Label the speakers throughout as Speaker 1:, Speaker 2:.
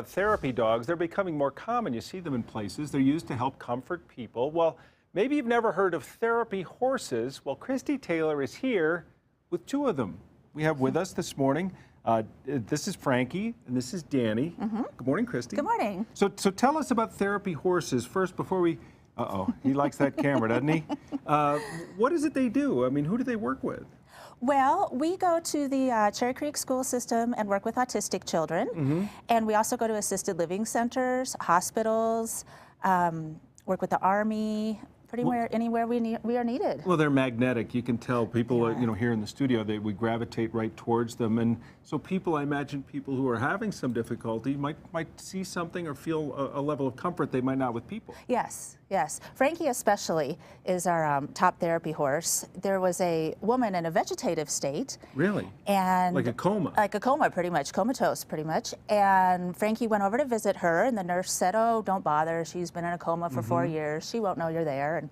Speaker 1: Therapy dogs, they're becoming more common. You see them in places. They're used to help comfort people. Well, maybe you've never heard of therapy horses. Well, Christy Taylor is here with two of them. We have with us this morning, this is Frankie and this is Danny. Good morning, Christy.
Speaker 2: Good morning.
Speaker 1: So tell us about therapy horses first before we, he likes that camera, doesn't he? What is it they do? I mean, who do they work with?
Speaker 2: Well, we go to the Cherry Creek school system and work with autistic children. And we also go to assisted living centers, hospitals, work with the Army, anywhere we are needed.
Speaker 1: Well, they're magnetic. You can tell people, here in the studio, we gravitate right towards them. And so people, I imagine people who are having some difficulty might see something or feel a level of comfort they might not with people.
Speaker 2: Yes, yes. Frankie especially is our top therapy horse. There was a woman in a vegetative state.
Speaker 1: Really?
Speaker 2: And
Speaker 1: like a coma?
Speaker 2: Like a coma, pretty much, comatose, pretty much. And Frankie went over to visit her, and the nurse said, "Oh, don't bother. She's been in a coma for 4 years. She won't know you're there." And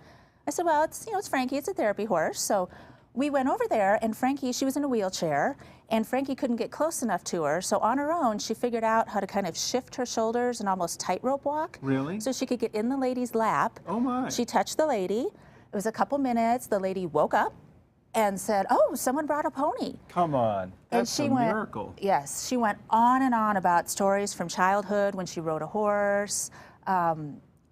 Speaker 2: I said, "Well, it's Frankie. It's a therapy horse." So we went over there, and Frankie, she was in a wheelchair, and Frankie couldn't get close enough to her. So on her own, she figured out how to kind of shift her shoulders and almost tightrope walk.
Speaker 1: Really?
Speaker 2: So she could get in the lady's lap.
Speaker 1: Oh my!
Speaker 2: She touched the lady. It was a couple minutes. The lady woke up and said, "Oh, someone brought a pony."
Speaker 1: Come on, that's a miracle.
Speaker 2: Yes, she went on and on about stories from childhood when she rode a horse.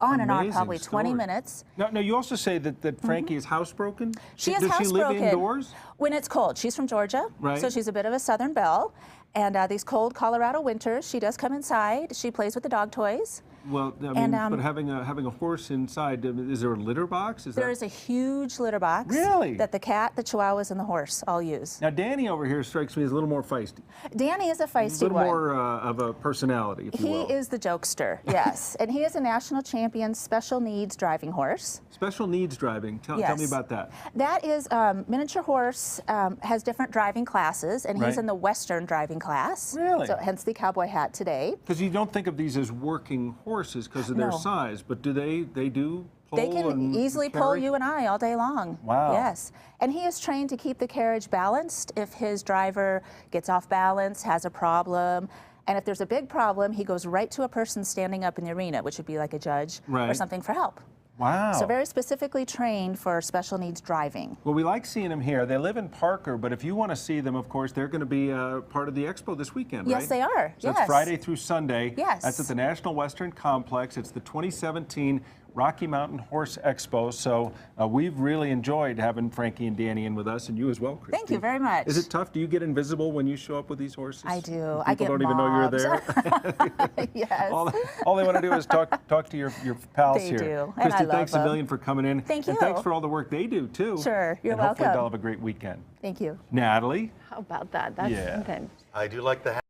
Speaker 2: On and on, probably 20 minutes.
Speaker 1: Now, you also say that Frankie is housebroken?
Speaker 2: She is
Speaker 1: housebroken. Does she live indoors?
Speaker 2: When it's cold. She's from Georgia,
Speaker 1: right.
Speaker 2: So she's a bit of a Southern belle. And these cold Colorado winters, she does come inside. She plays with the dog toys.
Speaker 1: Well, I mean, but having a horse inside, is there a litter box?
Speaker 2: There is a huge litter box.
Speaker 1: Really?
Speaker 2: That the cat, the chihuahuas, and the horse all use.
Speaker 1: Now, Danny over here strikes me as a little more feisty.
Speaker 2: Danny is a feisty one.
Speaker 1: A little more of a personality, if you will.
Speaker 2: He is the jokester, yes. And he is a national champion special needs driving horse.
Speaker 1: Special needs driving. Tell me about that.
Speaker 2: That is, miniature horse has different driving classes, and he's in the Western driving class.
Speaker 1: Really?
Speaker 2: So hence the cowboy hat today.
Speaker 1: Because you don't think of these as working horses because of their size, but do they do pull?
Speaker 2: They can easily pull you and I all day long.
Speaker 1: Wow.
Speaker 2: Yes. And he is trained to keep the carriage balanced if his driver gets off balance, has a problem. And if there's a big problem, he goes right to a person standing up in the arena, which would be like a judge or something, for help.
Speaker 1: Wow.
Speaker 2: So very specifically trained for special needs driving.
Speaker 1: Well, we like seeing them here. They live in Parker, but if you want to see them, of course, they're going to be part of the expo this weekend, right?
Speaker 2: Yes, they are.
Speaker 1: So it's Friday through Sunday.
Speaker 2: Yes.
Speaker 1: That's at the National Western Complex. It's the 2017 Rocky Mountain Horse Expo. So we've really enjoyed having Frankie and Danny in with us, and you as well, Christy.
Speaker 2: Thank you very much.
Speaker 1: Is it tough? Do you get invisible when you show up with these horses?
Speaker 2: I do.
Speaker 1: People don't even know you're there.
Speaker 2: Yes.
Speaker 1: All they want to do is talk to your pals here.
Speaker 2: They do.
Speaker 1: Christy,
Speaker 2: and I love
Speaker 1: thanks
Speaker 2: them.
Speaker 1: a million for coming in.
Speaker 2: Thank you.
Speaker 1: And thanks for all the work they do, too.
Speaker 2: Sure. You're
Speaker 1: and
Speaker 2: welcome.
Speaker 1: Hopefully they'll have a great weekend.
Speaker 2: Thank you.
Speaker 1: Natalie?
Speaker 3: How about that? That's something.
Speaker 4: I do like the hat.